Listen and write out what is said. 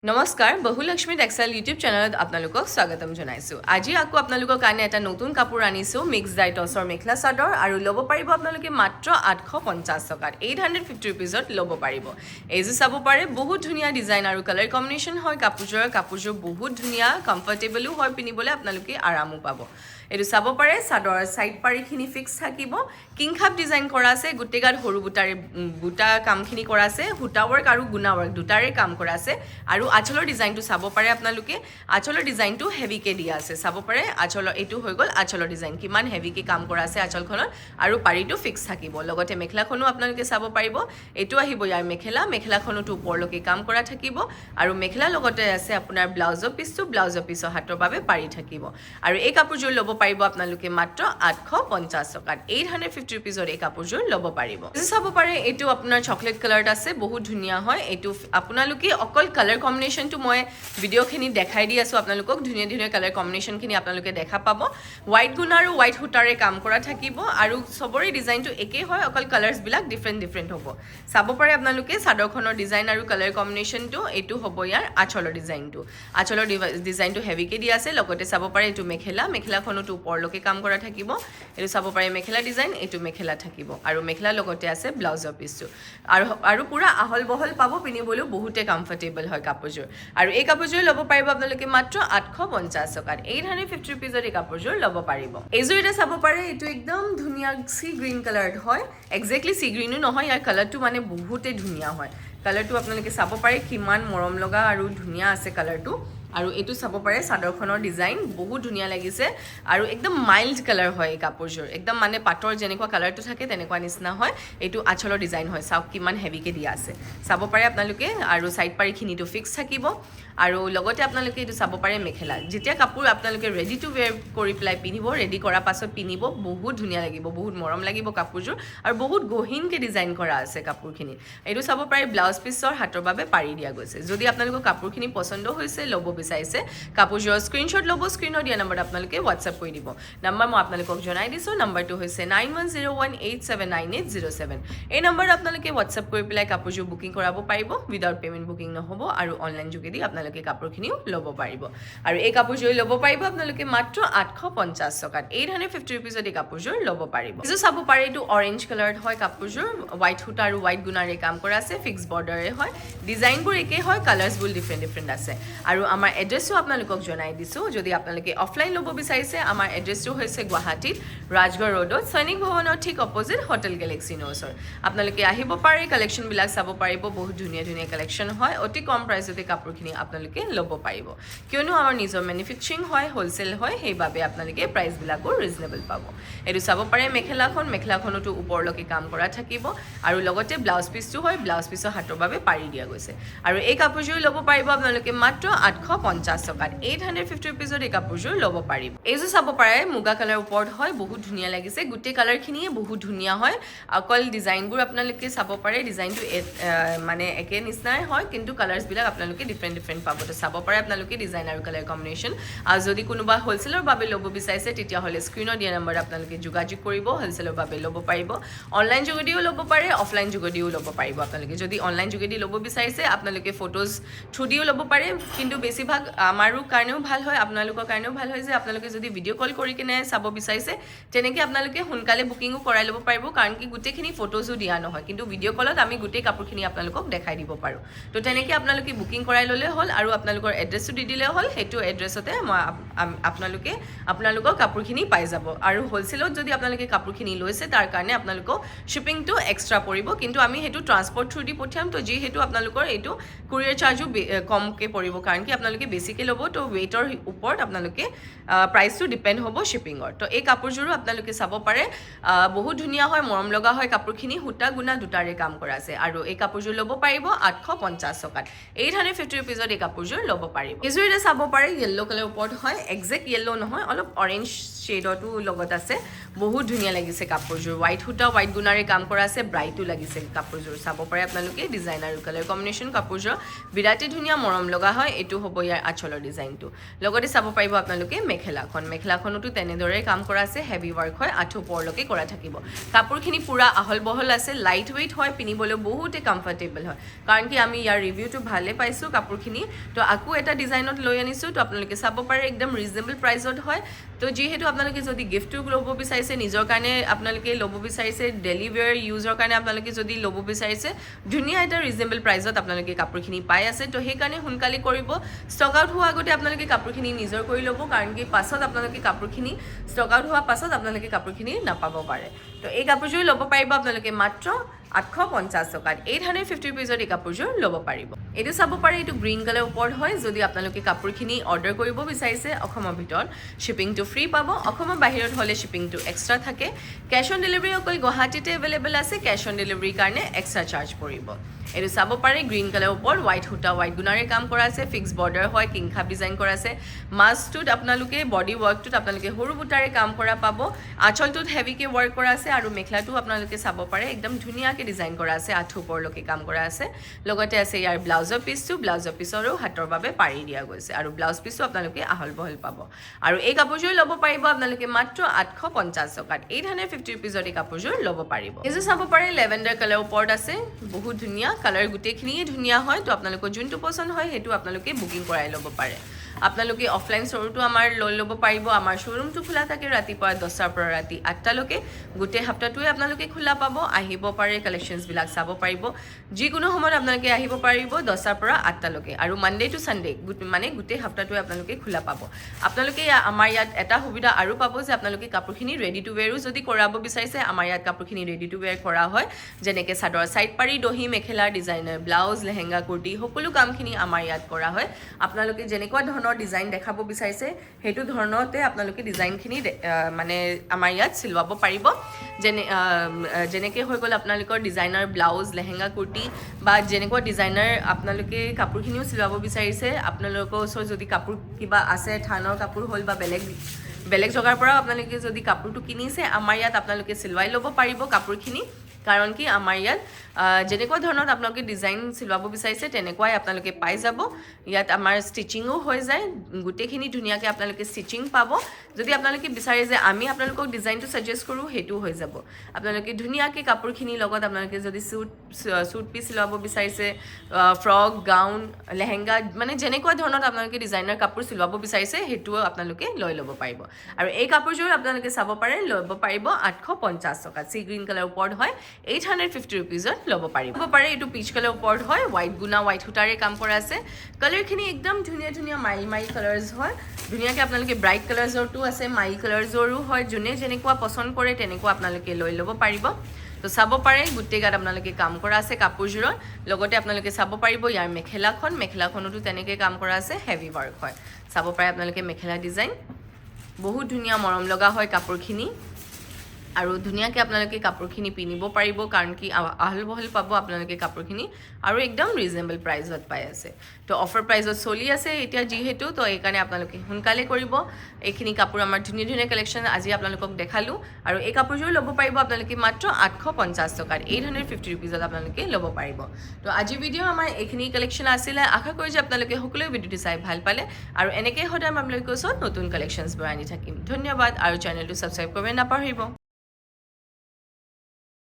নমস্কাৰ বহুলক্ষ্মী textile YouTube চেনেলত আপোনালোকক স্বাগতম জনাইছোঁ আজি আকৌ আপোনালোকৰ কাৰণে এটা নতুন কাপোৰ আনিছোঁ মিক্স ডাইটছৰ মেখেলা চাদৰ আৰু ল'ব পাৰিব আপোনালোকে মাত্ৰ 850 টকাত 850 ৰুপিজত ল'ব পাৰিব এইযোৰ চাব পাৰে বহুত ধুনীয়া ডিজাইন আৰু কালাৰ কম্বিনেশ্যন হয় কাপোৰযোৰ বহুত ধুনীয়া কমফৰ্টেবলো হয় পিন্ধিবলৈ আপোনালোকে আৰামো পাব এইটো চাব পাৰে চাদৰ সাইড পাৰিখিনি ফিক্স থাকিব কিংখাপ ডিজাইন কৰা আছে গুটেগাত সৰু বুটা কামখিনি কৰা আছে হুটা ওয়াৰ্ক আৰু গুনা ওয়াৰ্ক দুটাৰে কাম কৰা আছে আৰু আঁচলৰ ডিজাইনটো চাব পাৰে আপোনালোকে আঁচলৰ ডিজাইনটো হেভিকে দিয়া আছে চাব পাৰে আঁচলৰ এইটো হৈ গ'ল আঁচলৰ ডিজাইন কিমান হেভিকে কাম কৰা আছে আঁচলখনত আৰু পাৰিটো ফিক্স থাকিব লগতে মেখেলাখনো আপোনালোকে চাব পাৰিব এইটো আহিব ইয়াৰ মেখেলাখনতো ওপৰলৈকে কাম কৰা থাকিব আৰু মেখেলা লগতে আছে আপোনাৰ ব্লাউজৰ পিছৰ হাতৰ বাবে পাৰি থাকিব আৰু এই কাপোৰযোৰ ল'ব পাৰিব আপোনালোকে মাত্ৰ 850 টকাত 850 ৰুপিজৰ এই কাপোৰযোৰ ল'ব পাৰিব চাব পাৰে এইটো আপোনাৰ চকলেট কালাৰত আছে বহুত ধুনীয়া হয় এইটো আপোনালোকে অকল কালাৰ কম্বিনেশ্যনটো মই ভিডিঅ'খিনি দেখাই দি আছোঁ আপোনালোকক ধুনীয়া ধুনীয়া কালাৰ কম্বিনেশ্যনখিনি আপোনালোকে দেখা পাব হোৱাইট গুণ আৰু হোৱাইট সূতাৰে কাম কৰা থাকিব আৰু সবৰে ডিজাইনটো একেই হয় অকল কালাৰ্ছবিলাক ডিফাৰেণ্ট হ'ব চাব পাৰে আপোনালোকে চাদৰখনৰ ডিজাইন আৰু কালাৰ কম্বিনেশ্যনটো এইটো হ'ব ইয়াৰ আঁচলৰ ডিজাইনটো হেভিকে দিয়া আছে লগতে চাব পাৰে এইটো মেখেলাখনতো ওপৰলৈকে কাম কৰা থাকিব এইটো চাব পাৰে মেখেলা ডিজাইন এইটো মেখেলা থাকিব আৰু মেখেলাৰ লগতে আছে ব্লাউজৰ পিছটো আৰু পুৰা আহল বহল পাব পিন্ধিবলৈও বহুতে কমফৰ্টেবল হয় কাপোৰযোৰ আৰু এই কাপোৰযোৰ ল'ব পাৰিব আপোনালোকে মাত্ৰ 850 টকাত 850 ৰুপিজত এই কাপোৰযোৰ ল'ব পাৰিব এইযোৰ এটা চাব পাৰে এইটো একদম ধুনীয়া সি গ্ৰীণ কালাৰত হয় এক্সেক্টলি সি গ্ৰীণো নহয় ইয়াৰ কালাৰটো মানে বহুতে ধুনীয়া হয় কালাৰটো আপোনালোকে চাব পাৰে কিমান মৰম লগা আৰু ধুনীয়া আছে কালাৰটো আৰু এইটো চাব পাৰে চাদৰখনৰ ডিজাইন বহুত ধুনীয়া লাগিছে আৰু একদম মাইল্ড কালাৰ হয় এই কাপোৰযোৰ একদম মানে পাটৰ যেনেকুৱা কালাৰটো থাকে তেনেকুৱা নিচিনা হয় এইটো আঁচলৰ ডিজাইন হয় চাওক কিমান হেভিকে দিয়া আছে চাব পাৰে আপোনালোকে আৰু সাইড পাৰিখিনিটো ফিক্স থাকিব আৰু লগতে আপোনালোকে এইটো চাব পাৰে মেখেলা যেতিয়া কাপোৰ আপোনালোকে ৰেডি টু ওয়্যাৰ কৰি পেলাই পিন্ধিব ৰেডি কৰাৰ পাছত পিন্ধিব বহুত ধুনীয়া লাগিব বহুত মৰম লাগিব কাপোৰযোৰ আৰু বহুত গহীনকে ডিজাইন কৰা আছে কাপোৰখিনি এইটো চাব পাৰে ব্লাউজ পিছৰ হাতৰ বাবে পাৰি দিয়া গৈছে যদি আপোনালোকৰ কাপোৰখিনি পছন্দ হৈছে ল'ব বিচাৰিছে কাপোৰযোৰৰ স্ক্ৰীনশ্বট ল'ব স্ক্ৰীনত দিয়া নম্বৰত আপোনালোকে হোৱাটছআপ কৰি দিব নম্বৰ মই আপোনালোকক জনাই দিছোঁ নম্বৰটো হৈছে 9101879807 এই নম্বৰত আপোনালোকে হোৱাটছআপ কৰি পেলাই কাপোৰযোৰ বুকিং কৰাব পাৰিব উইদাউট পেমেণ্ট বুকিং নহ'ব আৰু অনলাইন যোগেদি আপোনালোকে কাপোৰখিনিও ল'ব পাৰিব আৰু এই কাপোৰযোৰ ল'ব পাৰিব আপোনালোকে মাত্ৰ 850 টকাত 850 ৰুপিজত এই কাপোৰযোৰ ল'ব পাৰিব এইযোৰ চাব পাৰে এইটো অৰেঞ্জ কালাৰত হয় কাপোৰযোৰ হোৱাইট সূতা আৰু হোৱাইট গুণাৰে কাম কৰা আছে ফিক্স বৰ্ডাৰে হয় ডিজাইনবোৰ একেই হয় কালাৰ্ছবোৰ ডিফাৰেণ্ট আছে আৰু আমাৰ এড্ৰেছটো আপোনালোকক জনাই দিছোঁ যদি আপোনালোকে অফলাইন ল'ব বিচাৰিছে আমাৰ এড্ৰেছটো হৈছে গুৱাহাটীত ৰাজগড় ৰোডত সৈনিক ভৱনৰ ঠিক অপজিট হোটেল গেলেক্সি ওচৰ আপোনালোকে আহিব পাৰে কালেকশ্যনবিলাক চাব পাৰিব বহুত ধুনীয়া ধুনীয়া কালেকশ্যন হয় অতি কম প্ৰাইচতে কাপোৰখিনি আপোনালোকে ল'ব পাৰিব কিয়নো আমাৰ নিজৰ মেনুফেকচাৰিং হয় হোলচেল হয় সেইবাবে আপোনালোকে প্ৰাইচবিলাকো ৰিজনেবল পাব এইটো চাব পাৰে মেখেলাখনতো ওপৰলৈকে কাম কৰা থাকিব আৰু লগতে ব্লাউজ পিছটো হয় ব্লাউজ পিছৰ হাতৰ বাবে পাৰি দিয়া গৈছে আৰু এই কাপোৰযোৰ ল'ব পাৰিব আপোনালোকে মাত্ৰ 850 টকাত 850 ৰুপিজত এই কাপোৰযোৰ ল'ব পাৰিব এইযোৰ চাব পাৰে মুগা কালাৰ ওপৰত হয় বহুত ধুনীয়া লাগিছে গোটেই কালাৰখিনিয়ে বহুত ধুনীয়া হয় অকল ডিজাইনবোৰ আপোনালোকে চাব পাৰে ডিজাইনটো মানে একে নিচিনাই হয় কিন্তু কালাৰ্ছবিলাক আপোনালোকে ডিফাৰেণ্ট পাব তো চাব পাৰে আপোনালোকে ডিজাইন আৰু কালাৰ কম্বিনেশ্যন আৰু যদি কোনোবা হোলচেলৰ বাবে ল'ব বিচাৰিছে তেতিয়াহ'লে স্ক্ৰীনত দিয়া নম্বৰত আপোনালোকে যোগাযোগ কৰিব হোলচেলৰ বাবে ল'ব পাৰিব অনলাইন যোগেদিও ল'ব পাৰে অফলাইন যোগেদিও ল'ব পাৰিব আপোনালোকে যদি অনলাইন যোগেদি ল'ব বিচাৰিছে আপোনালোকে ফটোজ থ্ৰু দিও ল'ব পাৰে কিন্তু বেছিভাগ আমাৰো কাৰণেও ভাল হয় আপোনালোকৰ কাৰণেও ভাল হয় যে আপোনালোকে যদি ভিডিঅ' কল কৰি কিনে চাব বিচাৰিছে তেনেকৈ আপোনালোকে সোনকালে বুকিঙো কৰাই ল'ব পাৰিব কাৰণ কি গোটেইখিনি ফটোজো দিয়া নহয় কিন্তু ভিডিঅ' কলত আমি গোটেই কাপোৰখিনি আপোনালোকক দেখাই দিব পাৰোঁ তো তেনেকৈ আপোনালোকে বুকিং কৰাই ল'লে হ'ল আৰু আপোনালোকৰ এড্ৰেছটো দি দিলে হ'ল সেইটো এড্ৰেছতে মই আপোনালোকৰ কাপোৰখিনি পাই যাব আৰু হোলচেলত যদি আপোনালোকে কাপোৰখিনি লৈছে তাৰ কাৰণে আপোনালোকক শ্বিপিংটো এক্সট্ৰা পৰিব কিন্তু আমি সেইটো ট্ৰান্সপৰ্ট থ্ৰু দি পঠিয়াম তো যিহেতু আপোনালোকৰ এইটো কুৰিয়াৰ চাৰ্জো কমকৈ পৰিব কাৰণ কি আপোনালোকে বেছিকৈ ল'ব তো ৱেইটৰ ওপৰত আপোনালোকে প্ৰাইচটো ডিপেণ্ড হ'ব শ্বিপিঙৰ তো এই কাপোৰযোৰো আপোনালোকে চাব পাৰে বহুত ধুনীয়া হয় মৰম লগা হয় কাপোৰখিনি সূতা গুণা দুটাৰে কাম কৰা আছে আৰু এই কাপোৰযোৰ ল'ব পাৰিব 850 টকাত 850 ৰুপিজত এই কাপোৰযোৰ ল'ব পাৰিব এইযোৰ এটা চাব পাৰে য়েল্ল' কালাৰ ওপৰত হয় একজেক্ট য়েল্ল' নহয় অলপ অৰেঞ্জ শ্বেডতো লগত আছে বহুত ধুনীয়া লাগিছে কাপোৰযোৰ হোৱাইট সূতা হোৱাইট গুণাৰে কাম কৰা আছে ব্ৰাইটো লাগিছে কাপোৰযোৰ চাব পাৰে আপোনালোকে ডিজাইন আৰু কালাৰ কম্বিনেশ্যন কাপোৰযোৰ বিৰাটেই ধুনীয়া মৰম লগা হয় এইটো হ'ব ইয়াৰ আঁচলৰ ডিজাইনটো লগতে চাব পাৰিব আপোনালোকে মেখেলাখনতো তেনেদৰে কাম কৰা আছে হেভি ৱৰ্ক হয় আঁঠু ওপৰলৈকে কৰা থাকিব কাপোৰখিনি পুৰা আহল বহল আছে লাইট ৱেইট হয় পিন্ধিবলৈ বহুতে কমফৰ্টেবল হয় কাৰণ কি আমি ইয়াৰ ৰিভিউটো ভালে পাইছোঁ কাপোৰখিনি তো আকৌ এটা ডিজাইনত লৈ আনিছোঁ তো আপোনালোকে চাব পাৰে একদম ৰিজনেবল প্ৰাইচত হয় তো যিহেতু আপোনালোকে যদি গিফ্টটো ল'ব বিচাৰিছে নিজৰ কাৰণে আপোনালোকে ল'ব বিচাৰিছে ডেইলি ৱেৰ ইউজৰ কাৰণে আপোনালোকে যদি ল'ব বিচাৰিছে ধুনীয়া এটা ৰিজনেবল প্ৰাইচত আপোনালোকে কাপোৰখিনি পাই আছে তো সেইকাৰণে সোনকালে কৰিব ষ্টক আউট হোৱাৰ আগতে আপোনালোকে কাপোৰখিনি নিজৰ কৰি ল'ব কাৰণ কি পাছত আপোনালোকে কাপোৰখিনি ষ্টক আউট হোৱাৰ পাছত আপোনালোকে কাপোৰখিনি নাপাব পাৰে তো এই কাপোৰযোৰ ল'ব পাৰিব আপোনালোকে মাত্ৰ 850 টকাত 850 ৰুপিজত এই কাপোৰযোৰ ল'ব পাৰিব এইটো চাব পাৰে এইটো গ্ৰীণ কালাৰ ওপৰত হয় যদি আপোনালোকে কাপোৰখিনি অৰ্ডাৰ কৰিব বিচাৰিছে অসমৰ ভিতৰত শ্বিপিংটো ফ্ৰী পাব অসমৰ বাহিৰত হ'লে শ্বিপিংটো এক্সট্ৰা থাকে কেছ অন ডেলিভাৰী অকল গুৱাহাটীতে এভেইলেবল আছে কেছ অন ডেলিভাৰীৰ কাৰণে এক্সট্ৰা চাৰ্জ পৰিব এইটো চাব পাৰে গ্ৰীণ কালাৰ ওপৰত হোৱাইট সূতা হোৱাইট গুণাৰে কাম কৰা আছে ফিক্স বৰ্ডাৰ হয় কিংখাপ ডিজাইন কৰা আছে মাছটোত আপোনালোকে বডি ৱৰ্কটোত আপোনালোকে সৰু বুটাৰে কাম কৰা পাব আঁচলটোত হেভিকৈ ৱৰ্ক কৰা আছে আৰু মেখেলাটো আপোনালোকে চাব পাৰে একদম ধুনীয়াকৈ ডিজাইন কৰা আছে আঁঠু ওপৰলৈকে কাম কৰা আছে লগতে আছে ইয়াৰ ব্লাউজৰ পিছৰো হাতৰ বাবে পাৰি দিয়া গৈছে আৰু ব্লাউজ পিছো আপোনালোকে আহল বহল পাব আৰু এই কাপোৰযোৰ ল'ব পাৰিব আপোনালোকে মাত্ৰ 850 টকাত 850 ৰুপিজত এই কাপোৰযোৰ ল'ব পাৰিব এইযোৰ চাব পাৰে লেভেণ্ডাৰ কালাৰ ওপৰত আছে বহুত ধুনীয়া কালাৰ গোটেইখিনিয়ে ধুনীয়া হয় তো আপোনালোকৰ যোনটো পচন্দ হয় সেইটো আপোনালোকে বুকিং কৰাই ল'ব পাৰে আপোনালোকে অফলাইন ষ্ট'ৰটো আমাৰ লৈ ল'ব পাৰিব আমাৰ শ্ব'ৰুমটো খোলা থাকে ৰাতিপুৱা 10টাৰ পৰা ৰাতি 8টালৈকে গোটেই সপ্তাহটোৱে আপোনালোকে খোলা পাব আহিব পাৰে কালেকশ্যনছবিলাক চাব পাৰিব যিকোনো সময়ত আপোনালোকে আহিব পাৰিব 10টাৰ পৰা 8টালৈকে আৰু মানডে টু ছানডে মানে গোটেই সপ্তাহটোৱে আপোনালোকে খোলা পাব আপোনালোকে আমাৰ ইয়াত এটা সুবিধা আৰু পাব যে আপোনালোকে কাপোৰখিনি ৰেডি টু ৱেৰো যদি কৰাব বিচাৰিছে আমাৰ ইয়াত কাপোৰখিনি ৰেডি টু ৱেৰ কৰা হয় যেনেকৈ চাদৰ ছাইড পাৰি দহি মেখেলা ডিজাইনাৰ ব্লাউজ লেহেংগা কুৰ্তি সকলো কামখিনি আমাৰ ইয়াত কৰা হয় আপোনালোকে যেনেকুৱা ধৰণৰ ডিজাইন দেখাব বিচাৰিছে সেইটো ধৰণতে আপোনালোকে ডিজাইনখিনি মানে আমাৰ ইয়াত চিলোৱাব পাৰিব যেনেকৈ হৈ গ'ল আপোনালোকৰ ডিজাইনাৰ ব্লাউজ লেহেংগা কুৰ্তি বা যেনেকুৱা ডিজাইনাৰ আপোনালোকে কাপোৰখিনিও চিলাব বিচাৰিছে আপোনালোকৰ ওচৰত যদি কাপোৰ কিবা আছে থানৰ কাপোৰ হ'ল বা বেলেগ জগাৰ পৰা আপোনালোকে যদি কাপোৰটো কিনিছে আমাৰ ইয়াত আপোনালোকে চিলুৱাই ল'ব পাৰিব কাপোৰখিনি কাৰণ কি আমাৰ ইয়াত যেনেকুৱা ধৰণত আপোনালোকে ডিজাইন চিলাব বিচাৰিছে তেনেকুৱাই আপোনালোকে পাই যাব ইয়াত আমাৰ ষ্টিচিঙো হৈ যায় গোটেইখিনি ধুনীয়াকৈ আপোনালোকে ষ্টিচিং পাব যদি আপোনালোকে বিচাৰে যে আমি আপোনালোকক ডিজাইনটো ছাজেষ্ট কৰোঁ সেইটো হৈ যাব আপোনালোকে ধুনীয়াকৈ কাপোৰখিনিৰ লগত আপোনালোকে যদি চুট পিচ চিলাব বিচাৰিছে ফ্ৰক গাউন লেহেংগা মানে যেনেকুৱা ধৰণত আপোনালোকে ডিজাইনাৰ কাপোৰ চিলাব বিচাৰিছে সেইটোও আপোনালোকে লৈ ল'ব পাৰিব আৰু এই কাপোৰযোৰ আপোনালোকে চাব পাৰে ল'ব পাৰিব 850 টকাত চি গ্ৰীণ কালাৰ ওপৰত হয় 850 ৰুপিজত ল'ব পাৰিব এইটো পিচ কালাৰ ওপৰত হয় হোৱাইট গুণা হোৱাইট সূতাৰে কাম কৰা আছে কালাৰখিনি একদম ধুনীয়া মাইল কালাৰ্ছ হয় ধুনীয়াকৈ আপোনালোকে ব্ৰাইট কালাৰ্ছৰটো আছে মাইল কালাৰ্ছৰো হয় যোনে যেনেকুৱা পচন্দ কৰে তেনেকুৱা আপোনালোকে লৈ ল'ব পাৰিব তো চাব পাৰে গোটেই গাত আপোনালোকে কাম কৰা আছে কাপোৰযোৰৰ লগতে আপোনালোকে চাব পাৰিব ইয়াৰ মেখেলাখনতো তেনেকৈ কাম কৰা আছে হেভি ৱৰ্ক হয় চাব পাৰে আপোনালোকে মেখেলা ডিজাইন বহুত ধুনীয়া মৰম লগা হয় কাপোৰখিনি আৰু ধুনীয়াকৈ আপোনালোকে কাপোৰখিনি পিন্ধিব পাৰিব কাৰণ কি আহল বহল পাব আপোনালোকে কাপোৰখিনি আৰু একদম ৰিজনেবল প্ৰাইচত পাই আছে তো অফাৰ প্ৰাইচত চলি আছে এতিয়া যিহেতু তো এইকাৰণে আপোনালোকে সোনকালে কৰিব এইখিনি কাপোৰ আমাৰ ধুনীয়া কালেকশ্যন আজি আপোনালোকক দেখালোঁ আৰু এই কাপোৰযোৰ ল'ব পাৰিব আপোনালোকে মাত্ৰ 850 টকাত 850 ৰুপিজত আপোনালোকে ল'ব পাৰিব তো আজিৰ ভিডিঅ' আমাৰ এইখিনি কালেকশ্যন আছিলে আশা কৰোঁ যে আপোনালোকে সকলোৱে ভিডিঅ'টো চাই ভাল পালে আৰু এনেকৈ সদায় আপোনালোকৰ ওচৰত নতুন কালেকশ্যনছবোৰ আনি থাকিম ধন্যবাদ আৰু চেনেলটো ছাবস্ক্ৰাইব কৰিব নাপাহৰিব